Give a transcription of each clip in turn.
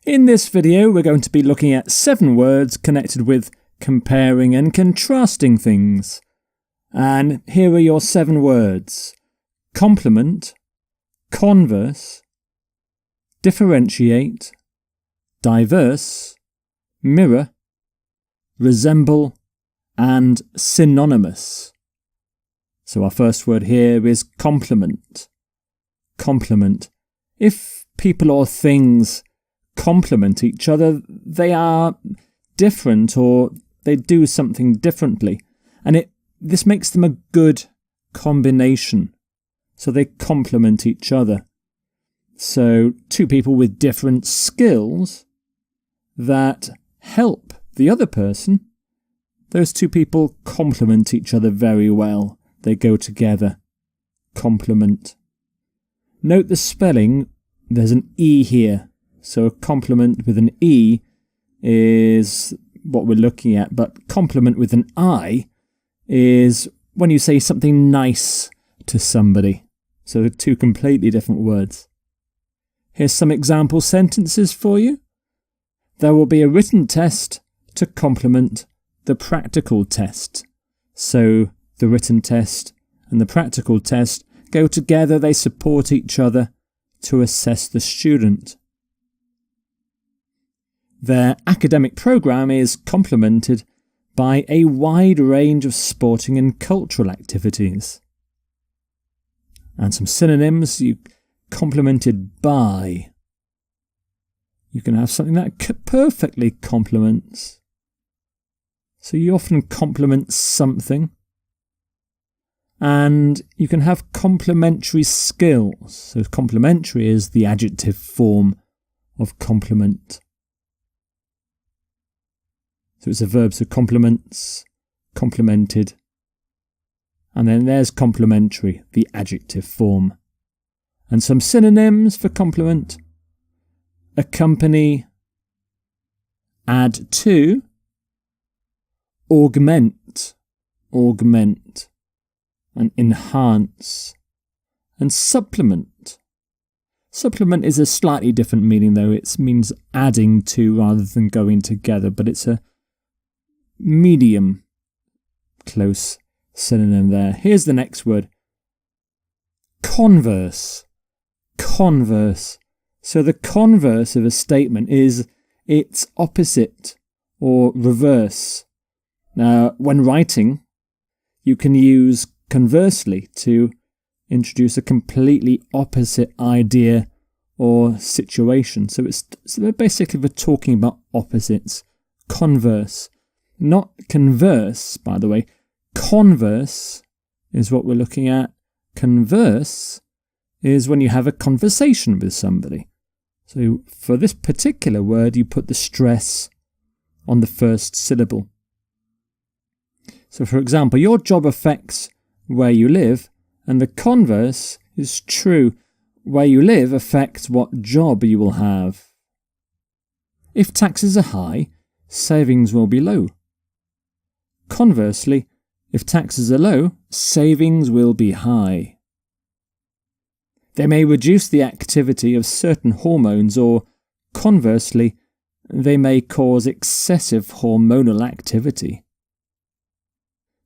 In this video, we're going to be looking at 7 words connected with comparing and contrasting things. And here are your 7 words: complement, converse, differentiate, diverse, mirror, resemble, and synonymous. So our first word here is complement. Complement. If people or things complement each other, they are different or they do something differently. And this makes them a good combination. So they complement each other. So 2 people with different skills that help the other person, those 2 people complement each other very well. They go together. Complement. Note the spelling. There's an E here. So a complement with an E is what we're looking at, but complement with an I is when you say something nice to somebody. So they're 2 completely different words. Here's some example sentences for you. There will be a written test to complement the practical test. So the written test and the practical test go together. They support each other to assess the student. Their academic programme is complemented by a wide range of sporting and cultural activities. And some synonyms: you complemented by. You can have something that perfectly complements. So you often complement something. And you can have complementary skills. So complementary is the adjective form of complement. So it's a verb, so complements, complemented. And then there's complementary, the adjective form. And some synonyms for complement: accompany, add to, augment, and enhance, and supplement. Supplement is a slightly different meaning though. It means adding to rather than going together, but it's a medium close synonym there. Here's the next word: converse. Converse. So the converse of a statement is its opposite or reverse. Now, when writing, you can use conversely to introduce a completely opposite idea or situation. So basically we're talking about opposites. Converse. Not converse, by the way. Converse is what we're looking at. Converse is when you have a conversation with somebody. So for this particular word, you put the stress on the first syllable. So for example, your job affects where you live, and the converse is true. Where you live affects what job you will have. If taxes are high, savings will be low. Conversely, if taxes are low, savings will be high. They may reduce the activity of certain hormones, or conversely, they may cause excessive hormonal activity.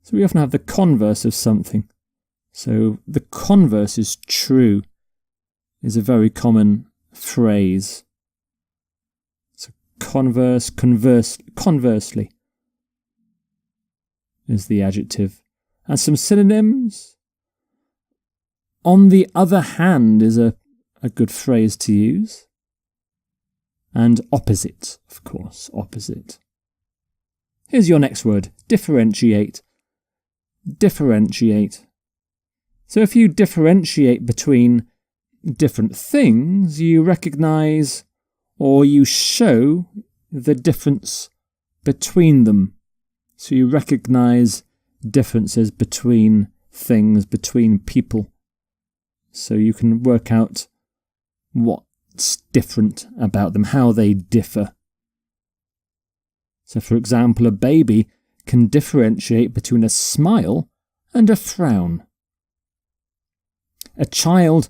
So we often have the converse of something. So the converse is true is a very common phrase. So conversely is the adjective. And some synonyms. On the other hand is a good phrase to use. And opposite, of course, opposite. Here's your next word: differentiate. Differentiate. So if you differentiate between different things, you recognise or you show the difference between them. So you recognise differences between things, between people. So you can work out what's different about them, how they differ. So for example, a baby can differentiate between a smile and a frown. A child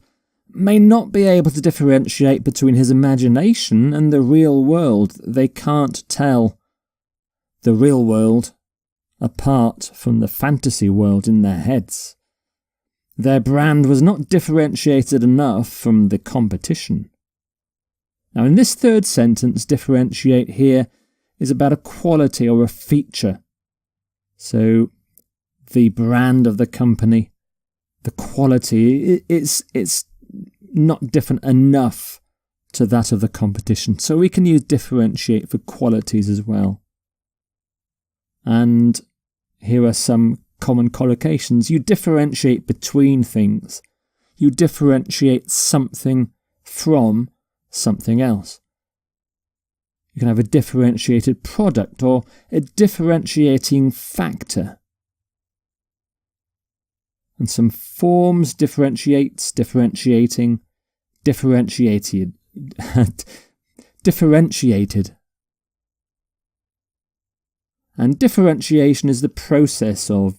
may not be able to differentiate between his imagination and the real world. They can't tell the real world apart from the fantasy world in their heads. Their brand was not differentiated enough from the competition. Now, in this third sentence, differentiate here is about a quality or a feature. So, the brand of the company, the quality, it's not different enough to that of the competition. So we can use differentiate for qualities as well. And here are some common collocations. You differentiate between things. You differentiate something from something else. You can have a differentiated product or a differentiating factor. And some forms: differentiates, differentiating, differentiated, differentiated. And differentiation is the process of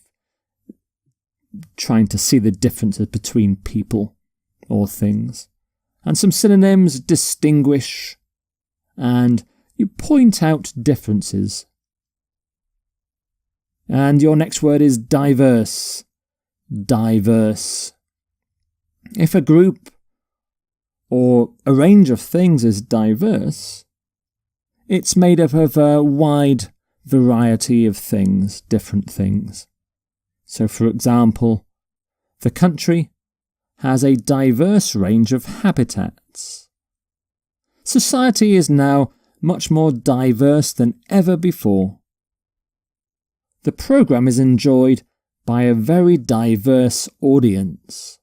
trying to see the differences between people or things. And some synonyms: distinguish, and you point out differences. And your next word is diverse. Diverse. If a group or a range of things is diverse, it's made up of a wide variety of things, different things. So, for example, the country has a diverse range of habitats. Society is now much more diverse than ever before. The programme is enjoyed by a very diverse audience.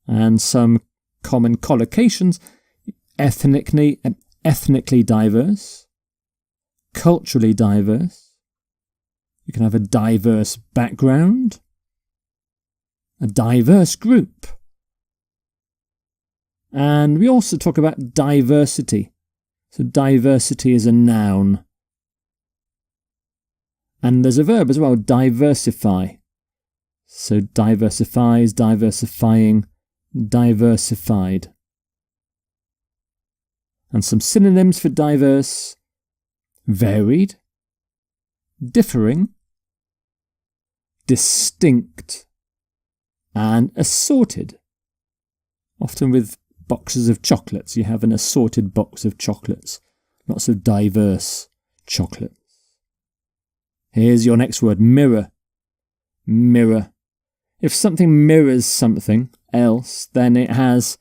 And some common collocations: ethnically diverse, culturally diverse. You can have a diverse background, a diverse group. And we also talk about diversity. So diversity is a noun. And there's a verb as well: diversify. So diversifies, diversifying, diversified. And some synonyms for diverse: varied, differing, distinct, and assorted. Often with boxes of chocolates, you have an assorted box of chocolates. Lots of diverse chocolates. Here's your next word: mirror. Mirror. If something mirrors something else, then it has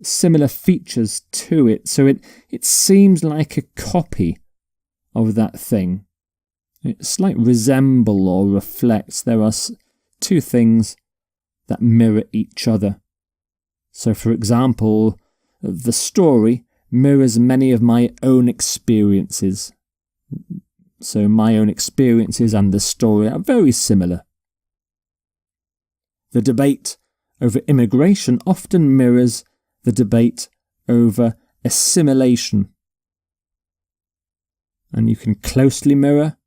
similar features to it. So it seems like a copy of that thing. It's like resemble or reflect. There are two things that mirror each other. So, for example, the story mirrors many of my own experiences. So my own experiences and the story are very similar. The debate over immigration often mirrors the debate over assimilation. And you can closely mirror,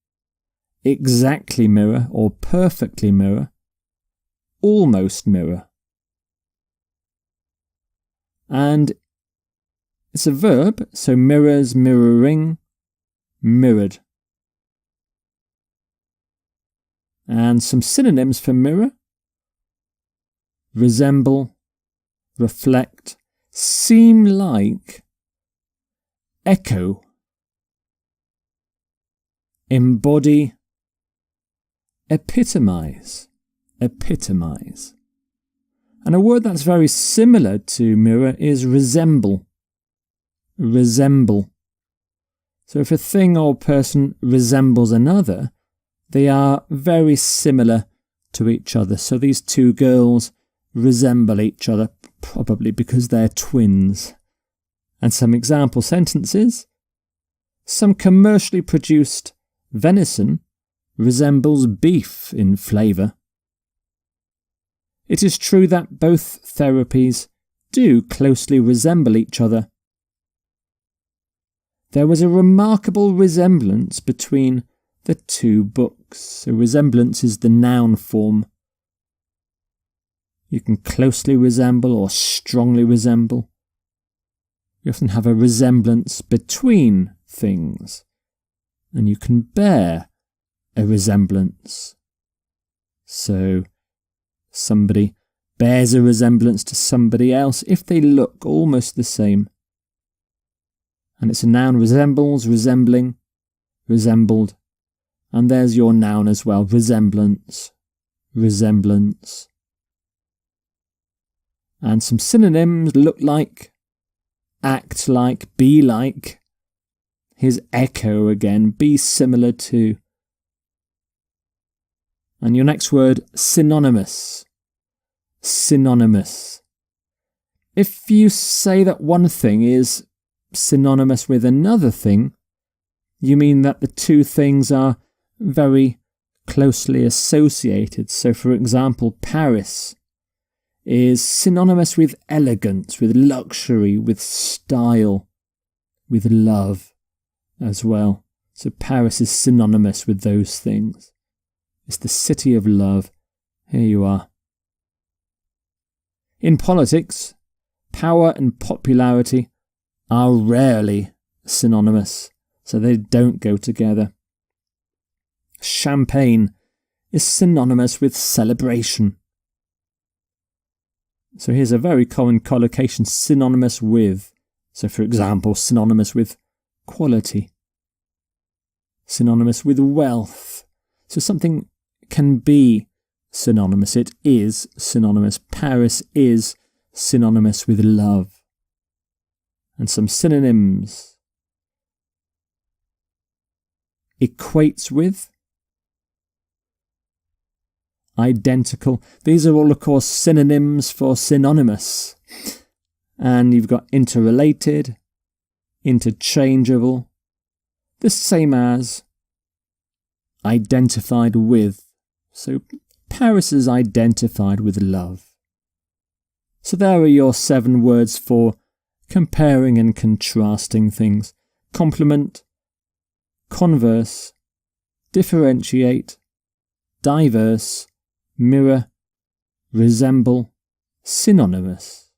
exactly mirror, or perfectly mirror, almost mirror. And it's a verb, so mirrors, mirroring, mirrored. And some synonyms for mirror: resemble, reflect, seem like, echo, embody, epitomize, epitomize. And a word that's very similar to mirror is resemble. Resemble. So if a thing or person resembles another, they are very similar to each other. So these two girls resemble each other, probably because they're twins. And some example sentences: some commercially produced venison resembles beef in flavour. It is true that both therapies do closely resemble each other. There was a remarkable resemblance between the two books. So resemblance is the noun form. You can closely resemble or strongly resemble. You often have a resemblance between things, and you can bear a resemblance. So somebody bears a resemblance to somebody else if they look almost the same. And it's a noun: resembles, resembling, resembled. And there's your noun as well: resemblance, resemblance. And some synonyms: look like, act like, be like. Here's echo again: be similar to. And your next word: synonymous. Synonymous. If you say that one thing is synonymous with another thing, you mean that the two things are very closely associated. So, for example, Paris is synonymous with elegance, with luxury, with style, with love as well. So Paris is synonymous with those things. It's the city of love. Here you are. In politics, power and popularity are rarely synonymous, so they don't go together. Champagne is synonymous with celebration. So here's a very common collocation: synonymous with. So for example, synonymous with quality, synonymous with wealth. So something can be synonymous. It is synonymous. Paris is synonymous with love. And some synonyms: equates with, identical. These are all, of course, synonyms for synonymous. And you've got interrelated, interchangeable, the same as, identified with. So Paris is identified with love. So there are your 7 words for comparing and contrasting things: complement, converse, differentiate, diverse, mirror, resemble, synonymous.